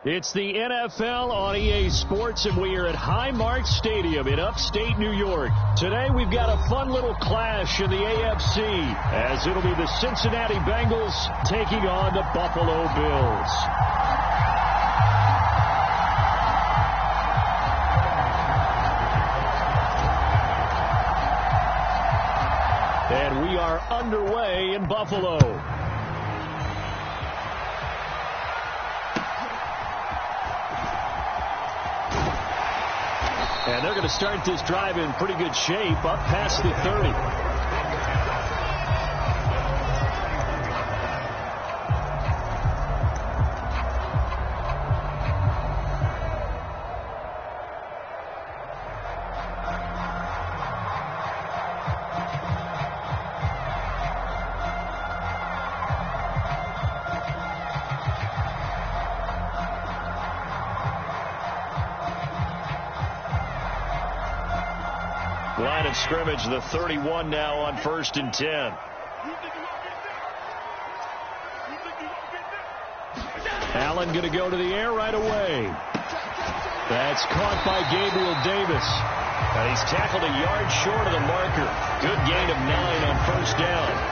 It's the NFL on EA Sports, and we are at Highmark Stadium in upstate New York. Today, we've got a fun little clash in the AFC, as it'll be the Cincinnati Bengals taking on the Buffalo Bills. And we are underway in Buffalo. And they're going to start this drive in pretty good shape, up past the 30. Line of scrimmage, the 31 now on 1st and 10. Allen going to go to the air right away. That's caught by Gabriel Davis. And he's tackled a yard short of the marker. Good gain of 9 on 1st down.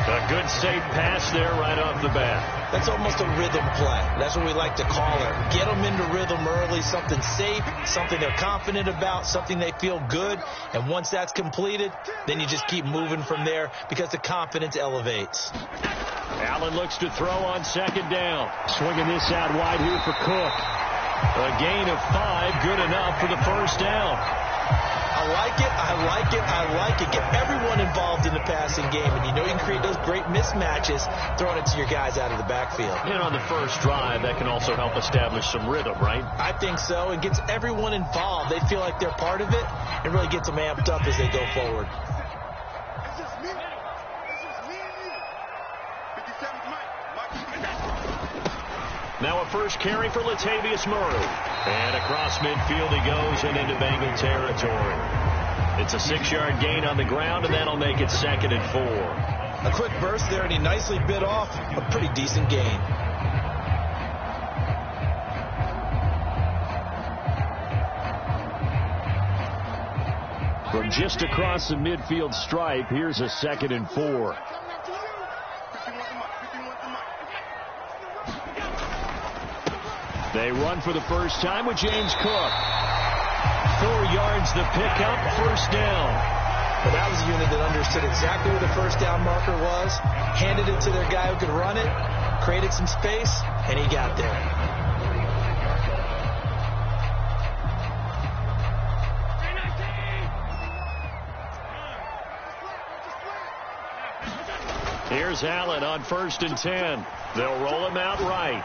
A good safe pass there right off the bat. That's almost a rhythm play. That's what we like to call it. Get them into rhythm early, something safe, something they're confident about, something they feel good. And once that's completed, then you just keep moving from there because the confidence elevates. Allen looks to throw on 2nd down. Swinging this out wide here for Cook. A gain of 5, good enough for the 1st down. I like it, I like it, I like it. Get everyone involved in the passing game, and you know you can create those great mismatches throwing it to your guys out of the backfield. And on the first drive, that can also help establish some rhythm, right? I think so. It gets everyone involved. They feel like they're part of it. It really gets them amped up as they go forward. Now a first carry for Latavius Murray. And across midfield he goes and into Bengal territory. It's a 6-yard gain on the ground, and that'll make it 2nd and 4. A quick burst there, and he nicely bit off a pretty decent gain. From just across the midfield stripe, here's a 2nd and 4. They run for the first time with James Cook. 4 yards the pickup, 1st down. But that was a unit that understood exactly where the 1st down marker was, handed it to their guy who could run it, created some space, and he got there. Here's Allen on 1st and 10. They'll roll him out right.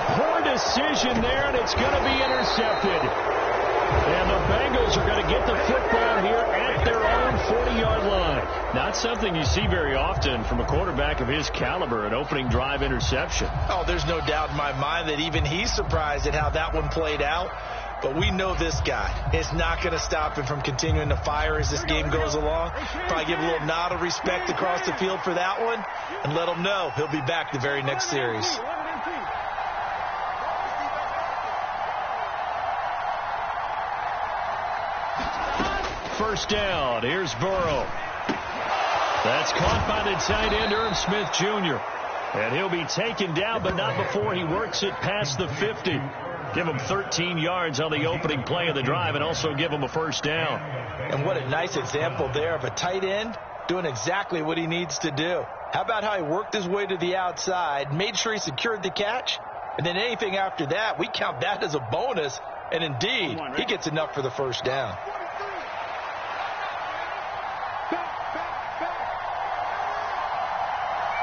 Poor decision there, and it's going to be intercepted. And the Bengals are going to get the football here at their own 40-yard line. Not something you see very often from a quarterback of his caliber, an opening drive interception. Oh, there's no doubt in my mind that even he's surprised at how that one played out. But we know this guy. It's not going to stop him from continuing to fire as this game goes along. Probably give a little nod of respect across the field for that one and let him know he'll be back the very next series. First down. Here's Burrow. That's caught by the tight end, Irv Smith Jr. And he'll be taken down, but not before he works it past the 50. Give him 13 yards on the opening play of the drive and also give him a 1st down. And what a nice example there of a tight end doing exactly what he needs to do. How about how he worked his way to the outside, made sure he secured the catch, and then anything after that, we count that as a bonus. And indeed, he gets enough for the 1st down.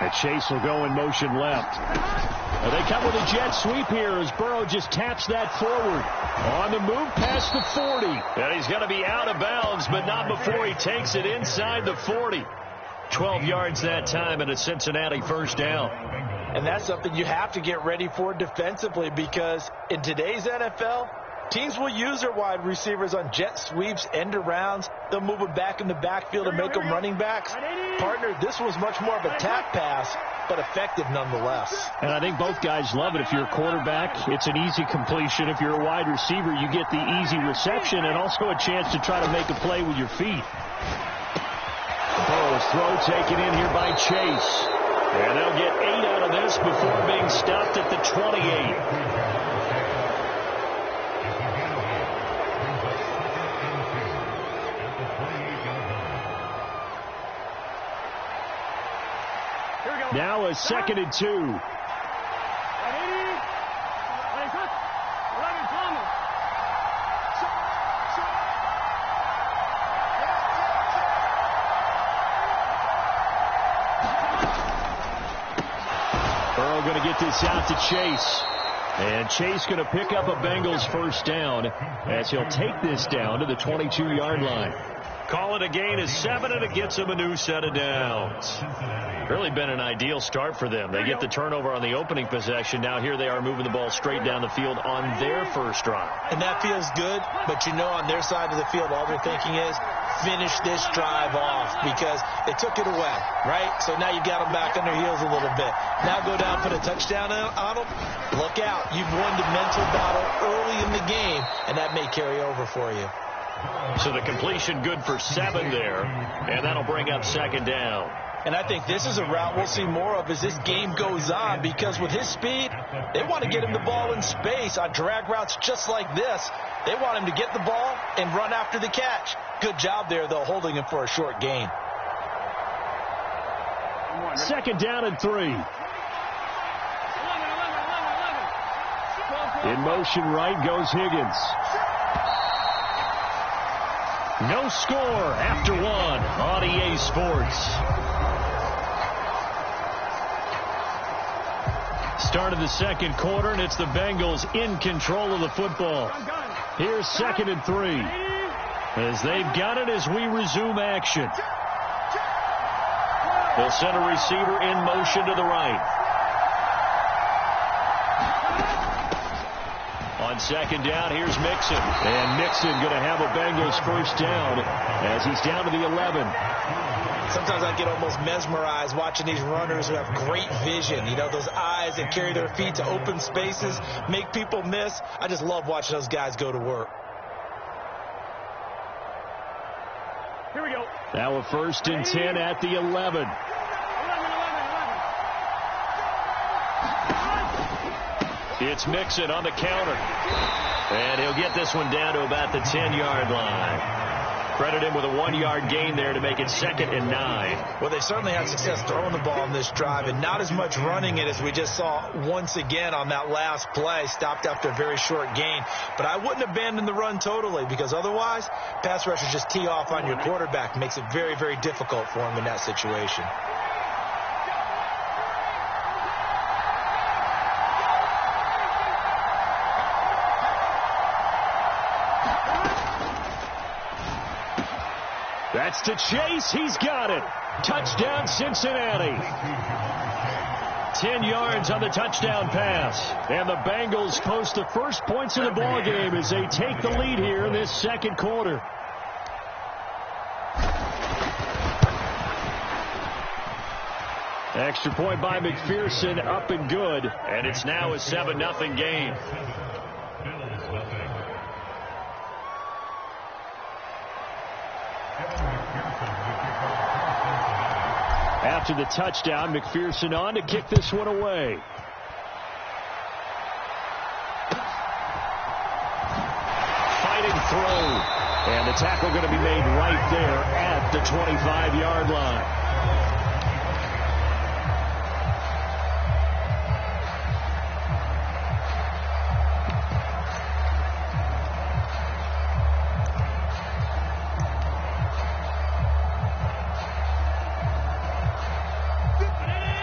And Chase will go in motion left. And they come with a jet sweep here as Burrow just taps that forward. On the move past the 40. And he's going to be out of bounds, but not before he takes it inside the 40. 12 yards that time and a Cincinnati 1st down. And that's something you have to get ready for defensively, because in today's NFL, teams will use their wide receivers on jet sweeps, end arounds. They'll move them back in the backfield and make them running backs. Partner, this was much more of a tap pass but effective nonetheless. And I think both guys love it. If you're a quarterback, it's an easy completion. If you're a wide receiver, you get the easy reception and also a chance to try to make a play with your feet. Burrow's throw taken in here by Chase. And they'll get 8 out of this before being stopped at the 28. Now a 2nd and 2. Burrow going to get this out to Chase. And Chase going to pick up a Bengals first down as he'll take this down to the 22-yard line. Call it a gain of 7, and it gets them a new set of downs. Really been an ideal start for them. They get the turnover on the opening possession. Now here they are moving the ball straight down the field on their first drive. And that feels good, but you know on their side of the field all they're thinking is finish this drive off because they took it away, right? So now you've got them back on their heels a little bit. Now go down, put a touchdown on them. Look out. You've won the mental battle early in the game, and that may carry over for you. So the completion good for 7 there, and that'll bring up 2nd down. And I think this is a route we'll see more of as this game goes on because with his speed, they want to get him the ball in space on drag routes just like this. They want him to get the ball and run after the catch. Good job there, though, holding him for a short gain. 2nd down and 3. In motion right goes Higgins. No score after 1 on EA Sports. Start of the 2nd quarter, and it's the Bengals in control of the football. Here's 2nd and 3. As they've got it as we resume action. They'll send a receiver in motion to the right. On 2nd down, here's Mixon. And Mixon going to have a Bengals first down as he's down to the 11. Sometimes I get almost mesmerized watching these runners who have great vision. You know, those eyes that carry their feet to open spaces, make people miss. I just love watching those guys go to work. Here we go. Now a 1st and 10 at the 11. It's Mixon on the counter. And he'll get this one down to about the 10-yard line. Credit him with a 1-yard gain there to make it 2nd and 9. Well, they certainly had success throwing the ball on this drive and not as much running it as we just saw once again on that last play. Stopped after a very short gain. But I wouldn't abandon the run totally because otherwise, pass rushers just tee off on your quarterback. Makes it very, very difficult for him in that situation. That's to Chase. He's got it. Touchdown, Cincinnati. 10 yards on the touchdown pass. And the Bengals post the first points of the ball game as they take the lead here in this 2nd quarter. Extra point by McPherson, up and good. And it's now a 7-0 game. After the touchdown, McPherson on to kick this one away. Fighting throw. And the tackle going to be made right there at the 25-yard line.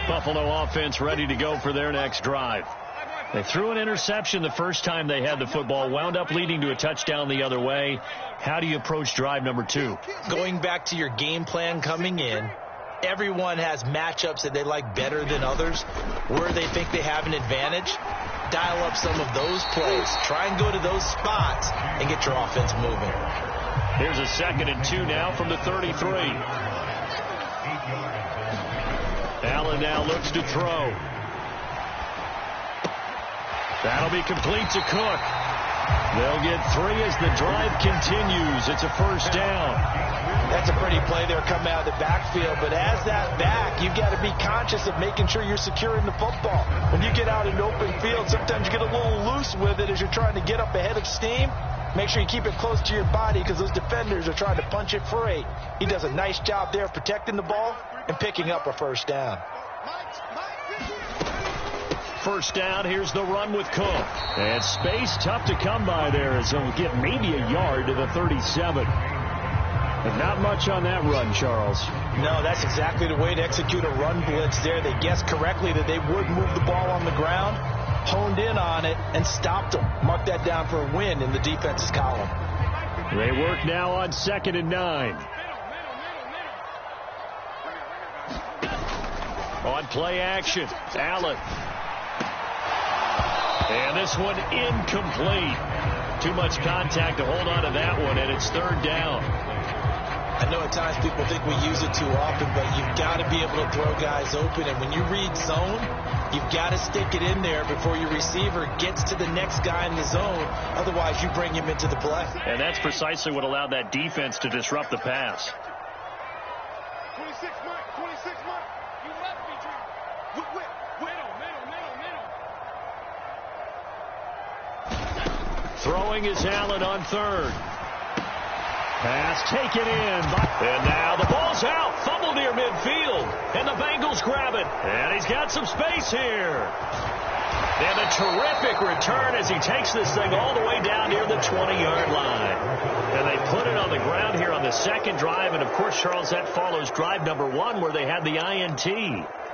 Buffalo offense ready to go for their next drive. They threw an interception the first time they had the football, wound up leading to a touchdown the other way. How do you approach drive number 2? Going back to your game plan coming in, everyone has matchups that they like better than others. Where they think they have an advantage, dial up some of those plays. Try and go to those spots and get your offense moving. Here's a 2nd and 2 now from the 33. Allen now looks to throw. That'll be complete to Cook. They'll get 3 as the drive continues. It's a first down. That's a pretty play there coming out of the backfield. But as that back, you've got to be conscious of making sure you're securing the football. When you get out in open field, sometimes you get a little loose with it as you're trying to get up ahead of steam. Make sure you keep it close to your body because those defenders are trying to punch it free. He does a nice job there of protecting the ball and picking up a first down. First down, here's the run with Cook. And space tough to come by there as he'll get maybe a yard to the 37. But not much on that run, Charles. No, that's exactly the way to execute a run blitz there. They guessed correctly that they would move the ball on the ground, honed in on it, and stopped them. Mark that down for a win in the defense's column. They work now on 2nd and 9. On play action, Allen. And this one incomplete. Too much contact to hold on to that one, and it's 3rd down. I know at times people think we use it too often, but you've got to be able to throw guys open. And when you read zone, you've got to stick it in there before your receiver gets to the next guy in the zone. Otherwise, you bring him into the play. And that's precisely what allowed that defense to disrupt the pass. 26 Mike. You left me, Drew. Throwing is Allen on 3rd. Pass taken in. And now the ball's out. Fumble near midfield. And the Bengals grab it. And he's got some space here. And a terrific return as he takes this thing all the way down near the 20-yard line. And they put it on the ground here on the 2nd drive. And, of course, Charles, that follows drive number 1 where they had the INT.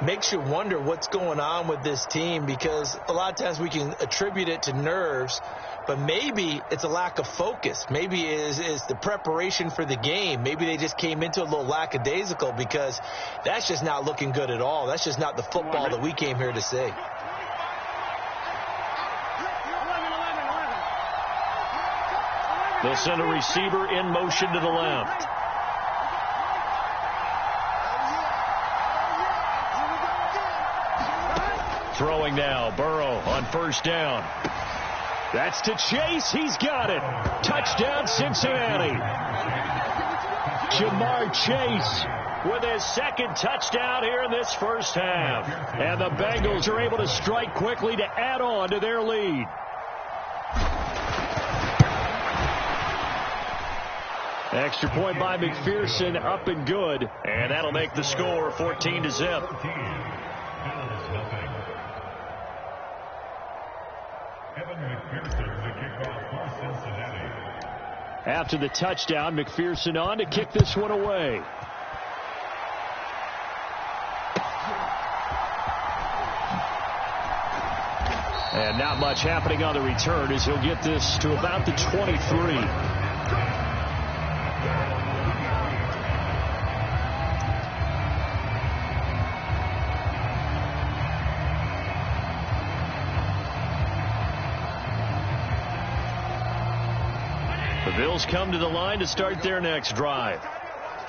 Makes you wonder what's going on with this team because a lot of times we can attribute it to nerves, but maybe it's a lack of focus. Maybe it's the preparation for the game. Maybe they just came into a little lackadaisical because that's just not looking good at all. That's just not the football that we came here to see. They'll send a receiver in motion to the left. Throwing now, Burrow on 1st down. That's to Chase. He's got it. Touchdown, Cincinnati. Jamar Chase with his 2nd touchdown here in this first half. And the Bengals are able to strike quickly to add on to their lead. Extra point by McPherson, up and good. And that'll make the score 14-0. After the touchdown, McPherson on to kick this one away. And not much happening on the return as he'll get this to about the 23. The Bills come to the line to start their next drive.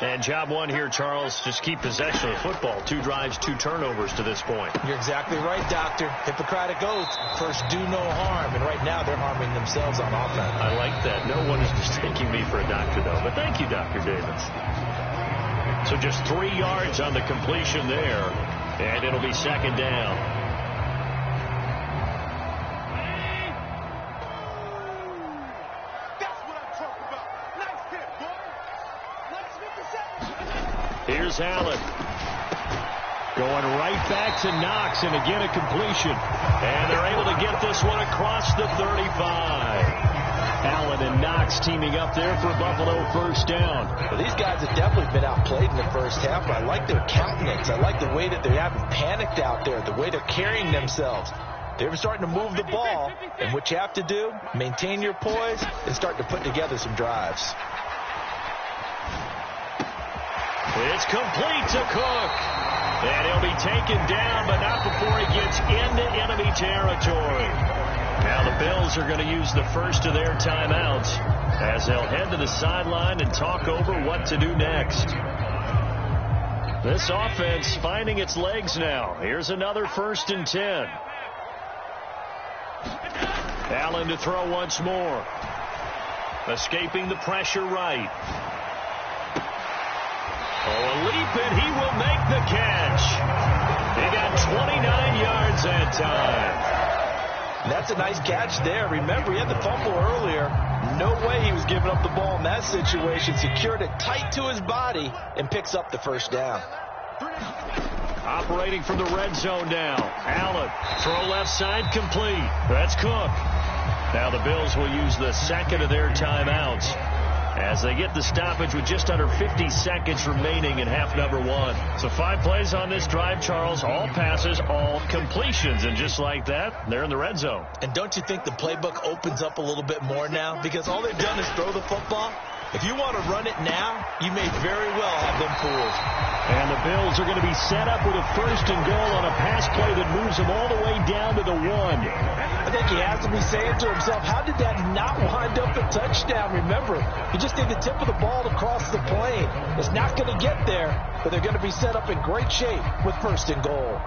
And job 1 here, Charles, just keep possession of the football. 2 drives, 2 turnovers to this point. You're exactly right, Doctor. Hippocratic oath. First, do no harm. And right now, they're harming themselves on offense. I like that. No one is mistaking me for a doctor, though. But thank you, Dr. Davis. So just 3 yards on the completion there. And it'll be 2nd down. Here's Allen. Going right back to Knox, and again a completion. And they're able to get this one across the 35. Allen and Knox teaming up there for Buffalo first down. Well, these guys have definitely been outplayed in the first half, but I like their countenance. I like the way that they haven't panicked out there, the way they're carrying themselves. They're starting to move the ball, and what you have to do, maintain your poise and start to put together some drives. It's complete to Cook. And he'll be taken down, but not before he gets into enemy territory. Now the Bills are going to use the first of their timeouts as they'll head to the sideline and talk over what to do next. This offense finding its legs now. Here's another 1st and 10. Allen to throw once more. Escaping the pressure right. Oh, a leap, and he will make the catch. He got 29 yards that time. That's a nice catch there. Remember, he had the fumble earlier. No way he was giving up the ball in that situation. Secured it tight to his body and picks up the 1st down. Operating from the red zone now. Allen, throw left side, complete. That's Cook. Now the Bills will use the 2nd of their timeouts as they get the stoppage with just under 50 seconds remaining in half number 1. So 5 plays on this drive, Charles. All passes, all completions. And just like that, they're in the red zone. And don't you think the playbook opens up a little bit more now? Because all they've done is throw the football. If you want to run it now, you may very well have them fooled. And the Bills are going to be set up with a 1st and goal on a pass play that moves them all the way down to the 1. I think he has to be saying to himself, how did that not wind up a touchdown? Remember, he just need the tip of the ball to cross the plane. It's not going to get there, but they're going to be set up in great shape with 1st and goal.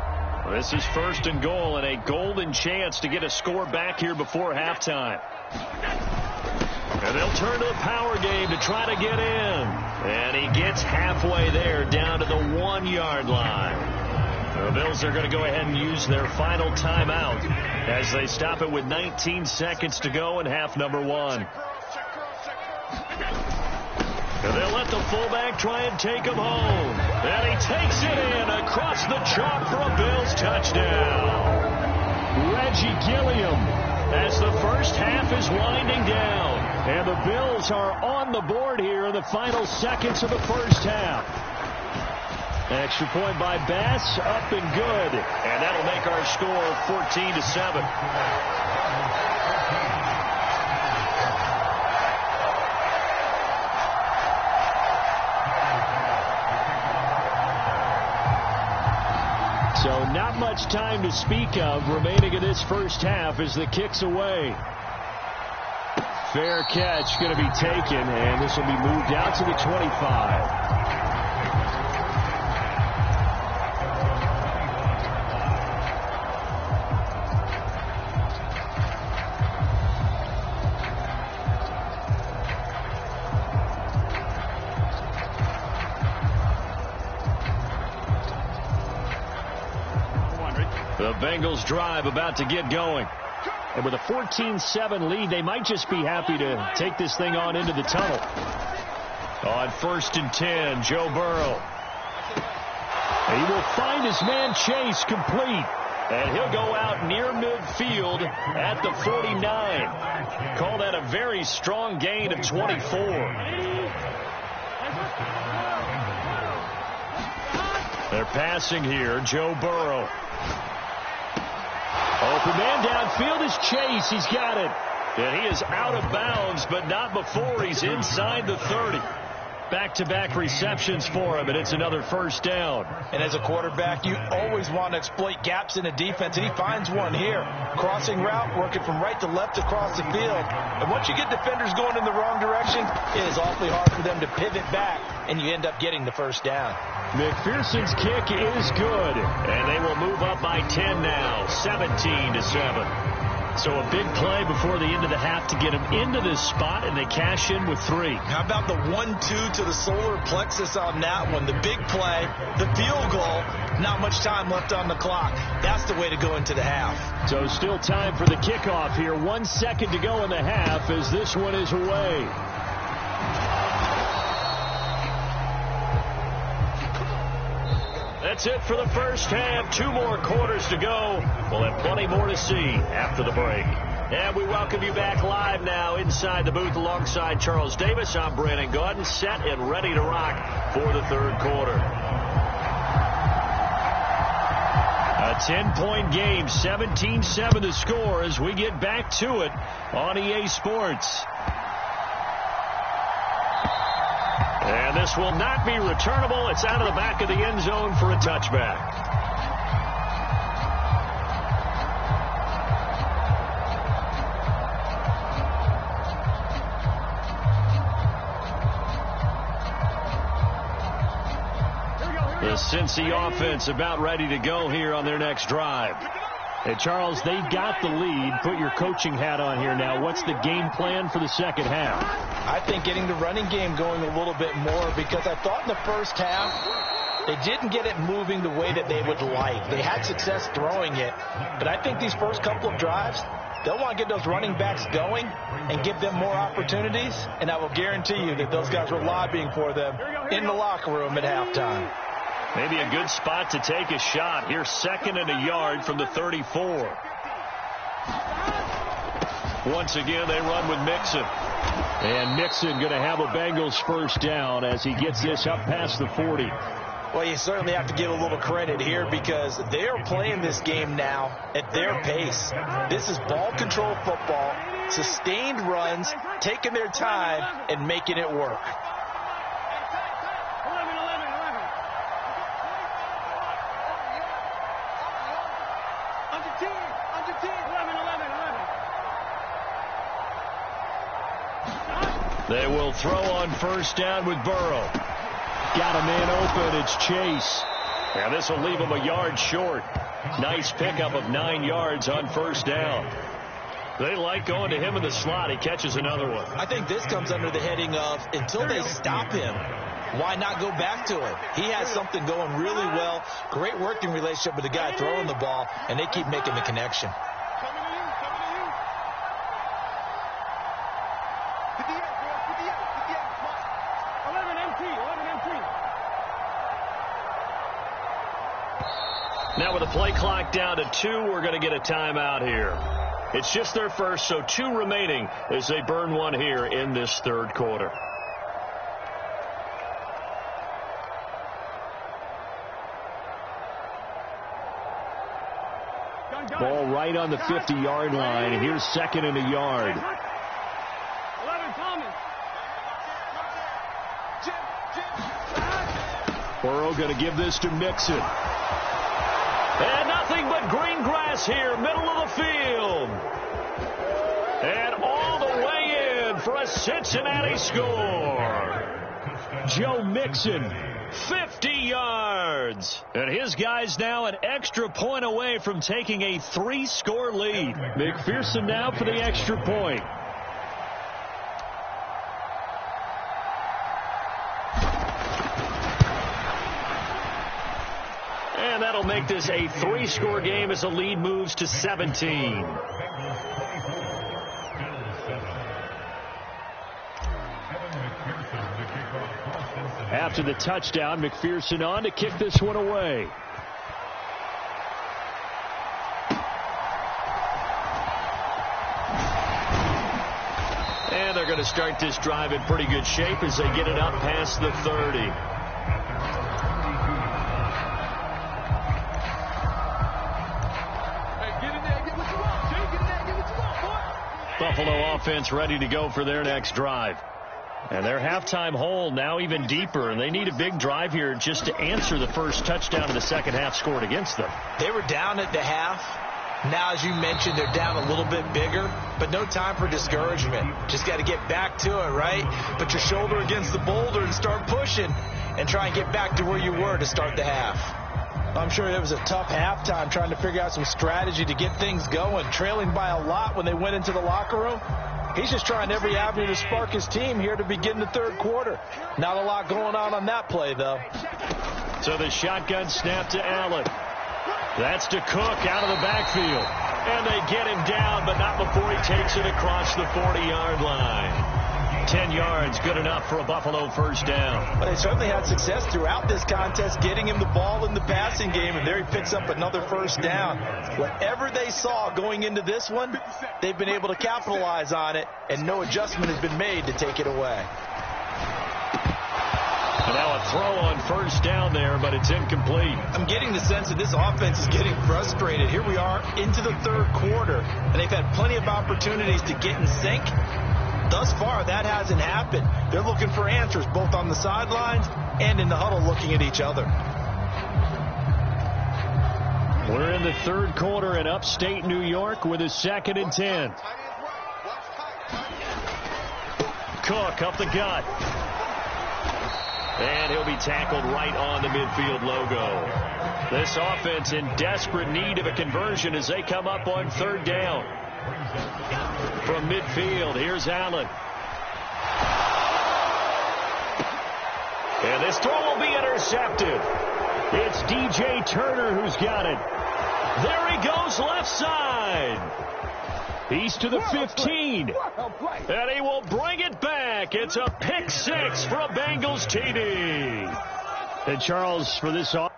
This is 1st and goal and a golden chance to get a score back here before halftime. And they'll turn to the power game to try to get in. And he gets halfway there down to the 1-yard line. The Bills are going to go ahead and use their final timeout as they stop it with 19 seconds to go in half number 1. And they'll let the fullback try and take him home. And he takes it in across the chalk for a Bills touchdown. Reggie Gilliam as the first half is winding down. And the Bills are on the board here in the final seconds of the first half. Extra point by Bass, up and good. And that'll make our score 14-7. So not much time to speak of remaining in this first half as the kick's away. Fair catch going to be taken, and this will be moved out to the 25. The Bengals drive about to get going. And with a 14-7 lead, they might just be happy to take this thing on into the tunnel. On 1st and 10, Joe Burrow. He will find his man Chase complete. And he'll go out near midfield at the 49. Call that a very strong gain of 24. They're passing here, Joe Burrow. Open man downfield is Chase. He's got it. And he is out of bounds, but not before he's inside the 30. Back-to-back receptions for him, and it's another first down. And as a quarterback, you always want to exploit gaps in the defense, and he finds one here. Crossing route, working from right to left across the field. And once you get defenders going in the wrong direction, it is awfully hard for them to pivot back, and you end up getting the first down. McPherson's kick is good, and they will move up by 10 now, 17-7. So a big play before the end of the half to get him into this spot, and they cash in with 3. How about the 1-2 to the solar plexus on that one? The big play, the field goal, not much time left on the clock. That's the way to go into the half. So still time for the kickoff here. 1 second to go in the half as this one is away. That's it for the first half. 2 more quarters to go. We'll have plenty more to see after the break. And we welcome you back live now inside the booth alongside Charles Davis. I'm Brandon Gaudin, set and ready to rock for the third quarter. A 10-point game, 17-7 the score as we get back to it on EA Sports. And this will not be returnable. It's out of the back of the end zone for a touchback. Here we go. The Cincy offense about ready to go here on their next drive. Hey, Charles, they've got the lead. Put your coaching hat on here now. What's the game plan for the second half? I think getting the running game going a little bit more, because I thought in the first half they didn't get it moving the way that they would like. They had success throwing it, but I think these first couple of drives, they'll want to get those running backs going and give them more opportunities, and I will guarantee you that those guys were lobbying for them in the locker room at halftime. Maybe a good spot to take a shot. Here's 2nd and a yard from the 34. Once again, they run with Mixon. And Mixon going to have a Bengals first down as he gets this up past the 40. Well, you certainly have to give a little credit here, because they are playing this game now at their pace. This is ball control football, sustained runs, taking their time, and making it work. They will throw on first down with Burrow. Got a man open. It's Chase. And this will leave him a yard short. Nice pickup of 9 yards on first down. They like going to him in the slot. He catches another one. I think this comes under the heading of, until they stop him, why not go back to him? He has something going really well. Great working relationship with the guy throwing the ball, and they keep making the connection. Now with the play clock down to 2, we're going to get a timeout here. It's just their first, so 2 remaining as they burn one here in this third quarter. Ball right on the 50-yard line. Here's 2nd and a yard. Burrow going to give this to Mixon. And nothing but green grass here, middle of the field. And all the way in for a Cincinnati score. Joe Mixon, 50 yards. And his guys now an extra point away from taking a 3-score lead. McPherson now for the extra point. And that'll make this a 3-score game as the lead moves to 17. After the touchdown, McPherson on to kick this one away. And they're going to start this drive in pretty good shape as they get it up past the 30. Buffalo offense ready to go for their next drive. And their halftime hole now even deeper, and they need a big drive here just to answer the first touchdown of the second half scored against them. They were down at the half. Now, as you mentioned, they're down a little bit bigger, but no time for discouragement. Just got to get back to it, right? Put your shoulder against the boulder and start pushing and try and get back to where you were to start the half. I'm sure it was a tough halftime trying to figure out some strategy to get things going, trailing by a lot when they went into the locker room. He's just trying every avenue to spark his team here to begin the third quarter. Not a lot going on that play, though. So the shotgun snap to Allen. That's to Cook out of the backfield. And they get him down, but not before he takes it across the 40-yard line. 10 yards, good enough for a Buffalo first down. But they certainly had success throughout this contest, getting him the ball in the passing game, and there he picks up another first down. Whatever they saw going into this one, they've been able to capitalize on it, and no adjustment has been made to take it away. And now a throw on first down there, but it's incomplete. I'm getting the sense that this offense is getting frustrated. Here we are into the third quarter, and they've had plenty of opportunities to get in sync. Thus far, that hasn't happened. They're looking for answers both on the sidelines and in the huddle looking at each other. We're in the third quarter in upstate New York with a 2nd and 10. Cook up the gut. And he'll be tackled right on the midfield logo. This offense in desperate need of a conversion as they come up on third down. From midfield, here's Allen. And this throw will be intercepted. It's DJ Turner who's got it. There he goes left side. He's to the 15. And he will bring it back. It's a pick six for a Bengals TD. And Charles, for this off.